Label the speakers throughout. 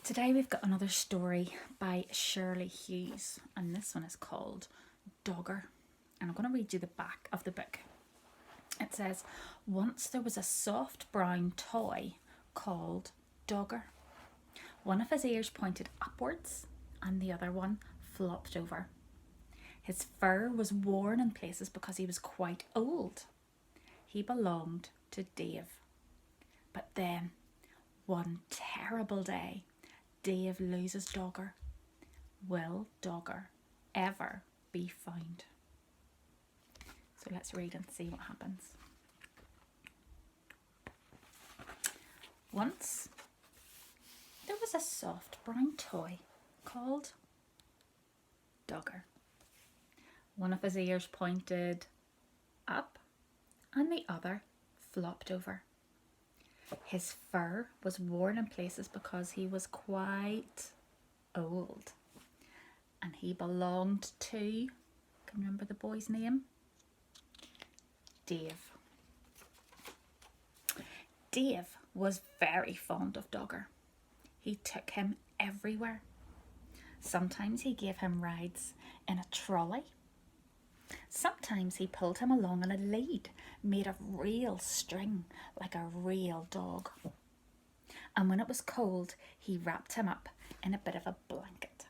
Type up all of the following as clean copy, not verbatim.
Speaker 1: Today we've got another story by Shirley Hughes, and this one is called Dogger. And I'm going to read you the back of the book. It says, once there was a soft brown toy called Dogger. One of his ears pointed upwards and the other one flopped over. His fur was worn in places because he was quite old. He belonged to Dave. But then, one terrible day, Dave loses Dogger. Will Dogger ever be found? So let's read and see what happens. Once there was a soft brown toy called Dogger. One of his ears pointed up and the other flopped over. His fur was worn in places because he was quite old. And he belonged to, can you remember the boy's name? Dave. Dave was very fond of Dogger. He took him everywhere. Sometimes he gave him rides in a trolley. Sometimes he pulled him along on a lead made of real string, like a real dog. And when it was cold, he wrapped him up in a bit of a blanket.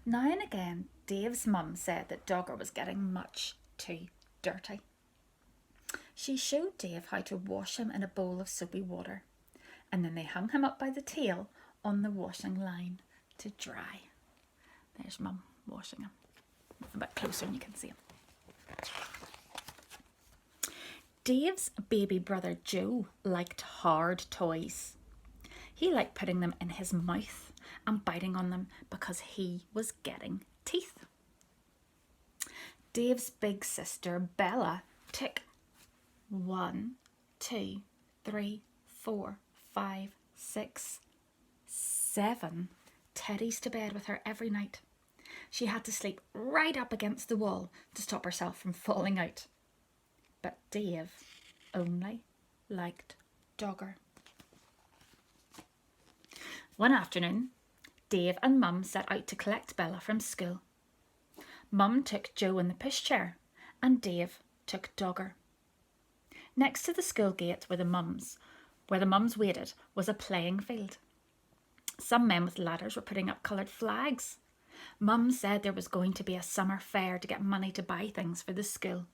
Speaker 1: Now and again, Dave's mum said that Dogger was getting much too dirty. She showed Dave how to wash him in a bowl of soapy water, and then they hung him up by the tail on the washing line to dry. There's Mum washing him. A bit closer and you can see him. Dave's baby brother Joe liked hard toys. He liked putting them in his mouth and biting on them because he was getting teeth. Dave's big sister Bella took 1, 2, 3, 4, 5, 6, 7 teddies to bed with her every night. She had to sleep right up against the wall to stop herself from falling out. But Dave only liked Dogger. One afternoon, Dave and Mum set out to collect Bella from school. Mum took Joe in the pushchair and Dave took Dogger. Next to the school gate where the mums waited, was a playing field. Some men with ladders were putting up coloured flags. Mum said there was going to be a summer fair to get money to buy things for the school.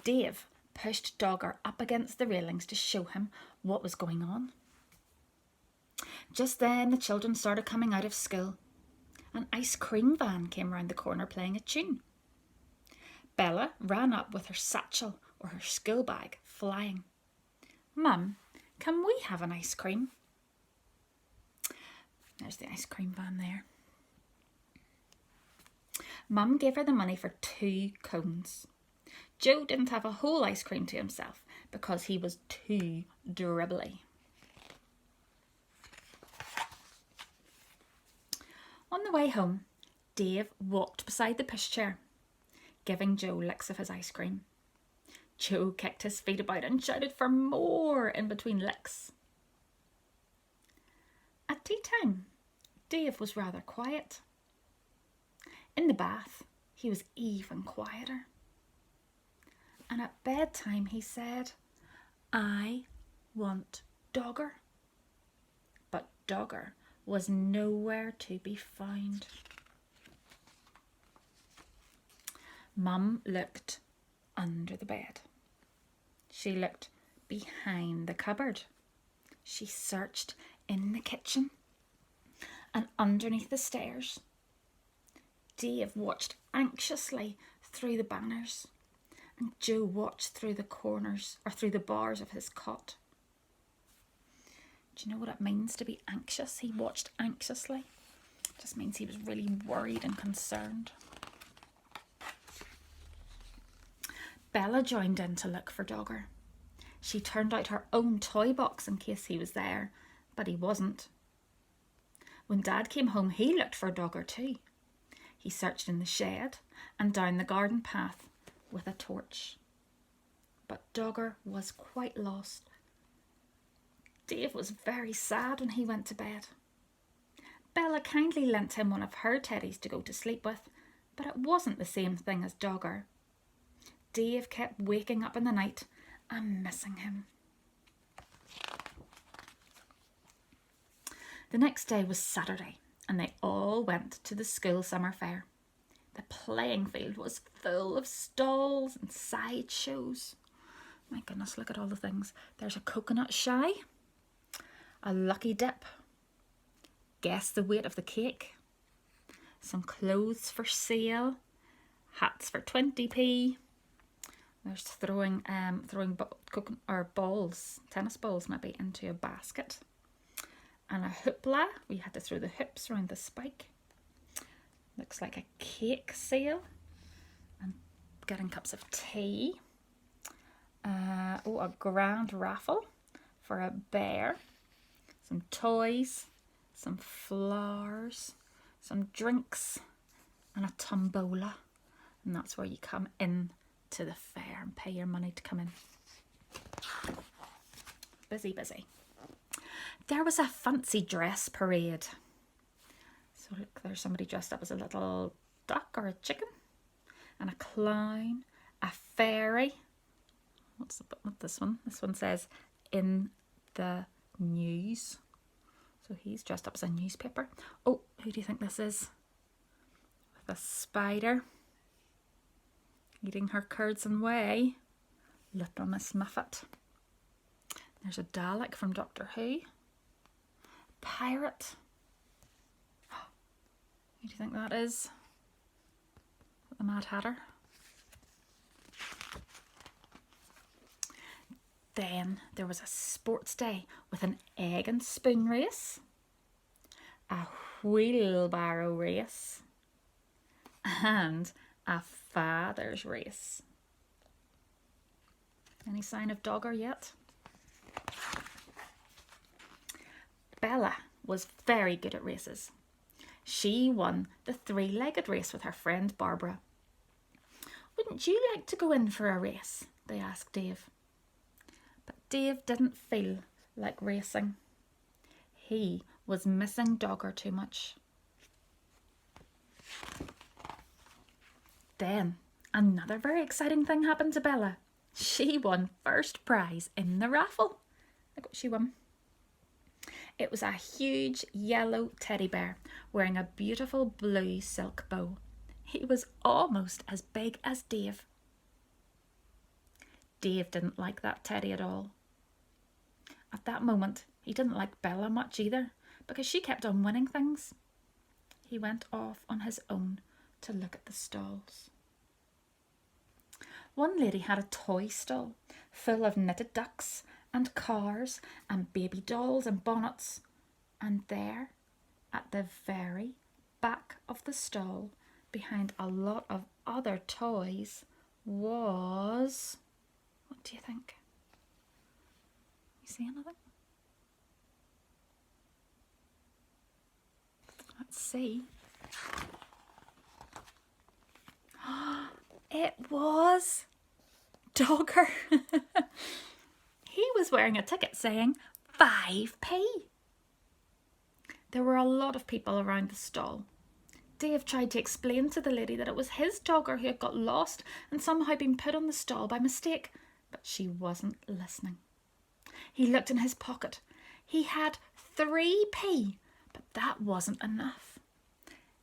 Speaker 1: Dave pushed Dogger up against the railings to show him what was going on. Just then the children started coming out of school. An ice cream van came round the corner playing a tune. Bella ran up with her satchel or her school bag flying. Mum, can we have an ice cream? There's the ice cream van there. Mum gave her the money for 2 cones. Joe didn't have a whole ice cream to himself because he was too dribbly. On the way home, Dave walked beside the pushchair, giving Joe licks of his ice cream. Joe kicked his feet about and shouted for more in between licks. At tea time, Dave was rather quiet. In the bath, he was even quieter. And at bedtime, he said, I want Dogger. But Dogger was nowhere to be found. Mum looked under the bed. She looked behind the cupboard. She searched in the kitchen and underneath the stairs. Dave watched anxiously through the banners, and Joe watched through the corners or through the bars of his cot. Do you know what it means to be anxious? He watched anxiously. It just means he was really worried and concerned. Bella joined in to look for Dogger. She turned out her own toy box in case he was there, but he wasn't. When Dad came home, he looked for Dogger too. He searched in the shed and down the garden path with a torch. But Dogger was quite lost. Dave was very sad when he went to bed. Bella kindly lent him one of her teddies to go to sleep with, but it wasn't the same thing as Dogger. Dave kept waking up in the night and missing him. The next day was Saturday, and they all went to the school summer fair. The playing field was full of stalls and sideshows. My goodness, look at all the things. There's a coconut shy, a lucky dip, guess the weight of the cake, some clothes for sale, hats for 20p. There's throwing balls, tennis balls maybe, into a basket, and a hoopla. We had to throw the hoops around the spike. Looks like a cake sale, and getting cups of tea. A grand raffle for a bear, some toys, some flowers, some drinks, and a tombola. And that's where you come in to the fair and pay your money to come in. Busy, busy. There was a fancy dress parade. So look, there's somebody dressed up as a little duck or a chicken, and a clown, a fairy. What's this one? This one says in the news. So he's dressed up as a newspaper. Oh, who do you think this is? With a spider eating her curds and whey. Little Miss Muffet. There's a Dalek from Doctor Who. Pirate. Who do you think that is? The Mad Hatter. Then there was a sports day with an egg and spoon race, a wheelbarrow race, and a father's race. Any sign of Dogger yet? Bella was very good at races. She won the 3-legged race with her friend Barbara. Wouldn't you like to go in for a race? They asked Dave. But Dave didn't feel like racing. He was missing Dogger too much. Then another very exciting thing happened to Bella. She won first prize in the raffle. Look what she won. It was a huge yellow teddy bear wearing a beautiful blue silk bow. He was almost as big as Dave. Dave didn't like that teddy at all. At that moment, he didn't like Bella much either, because she kept on winning things. He went off on his own to look at the stalls. One lady had a toy stall full of knitted ducks and cars and baby dolls and bonnets. And there, at the very back of the stall, behind a lot of other toys, was... What do you think? You see anything? Let's see. It was Dogger. He was wearing a ticket saying 5p. There were a lot of people around the stall. Dave tried to explain to the lady that it was his Dogger who had got lost and somehow been put on the stall by mistake, but she wasn't listening. He looked in his pocket. He had 3p, but that wasn't enough.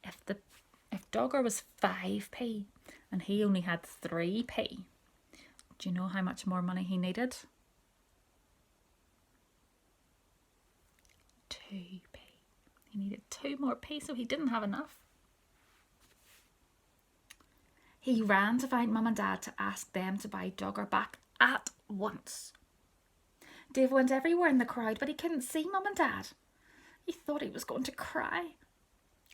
Speaker 1: If Dogger was 5p and he only had 3p, do you know how much more money he needed? 2p. He needed 2 more p, so he didn't have enough. He ran to find Mum and Dad to ask them to buy Dogger back at once. Dave went everywhere in the crowd, but he couldn't see Mum and Dad. He thought he was going to cry.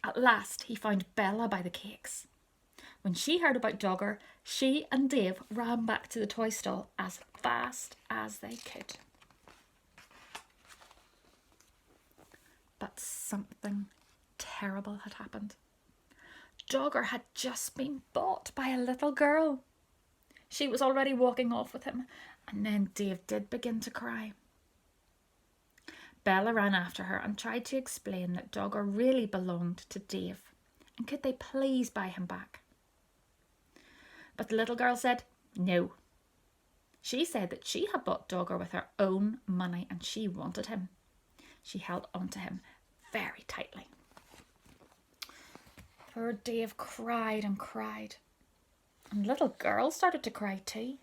Speaker 1: At last, he found Bella by the cakes. When she heard about Dogger, she and Dave ran back to the toy stall as fast as they could. But something terrible had happened. Dogger had just been bought by a little girl. She was already walking off with him, and then Dave did begin to cry. Bella ran after her and tried to explain that Dogger really belonged to Dave, and could they please buy him back? But the little girl said no. She said that she had bought Dogger with her own money and she wanted him. She held on to him very tightly. Poor Dave cried and cried, and the little girl started to cry too.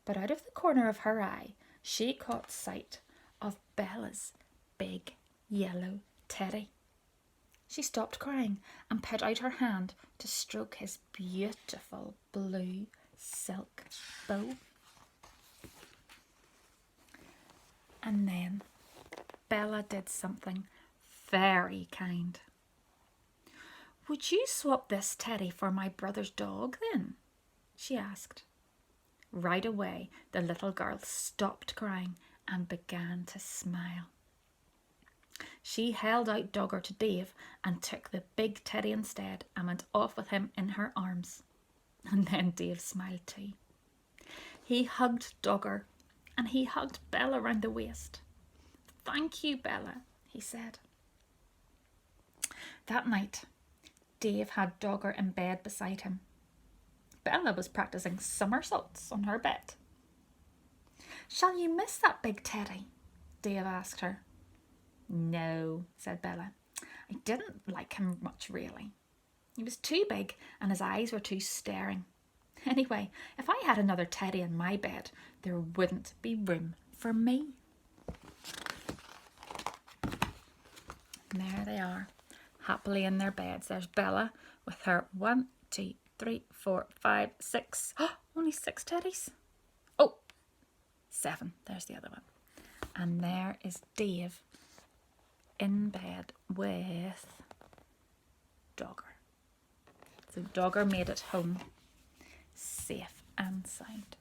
Speaker 1: But out of the corner of her eye, she caught sight of Bella's big yellow teddy. She stopped crying and put out her hand to stroke his beautiful blue silk bow. And then Bella did something very kind. "Would you swap this teddy for my brother's dog then?" she asked. Right away, the little girl stopped crying and began to smile. She held out Dogger to Dave and took the big teddy instead and went off with him in her arms. And then Dave smiled too. He hugged Dogger and he hugged Bella round the waist. "Thank you, Bella," he said. That night, Dave had Dogger in bed beside him. Bella was practicing somersaults on her bed. "Shall you miss that big teddy?" Dave asked her. "No," said Bella. "I didn't like him much, really. He was too big and his eyes were too staring. Anyway, if I had another teddy in my bed, there wouldn't be room for me." And there they are, happily in their beds. There's Bella with her 1, 2, 3, 4, 5, 6. Oh, only 6 teddies. Oh, 7. There's the other one. And there is Dave in bed with Dogger. So Dogger made it home safe and sound.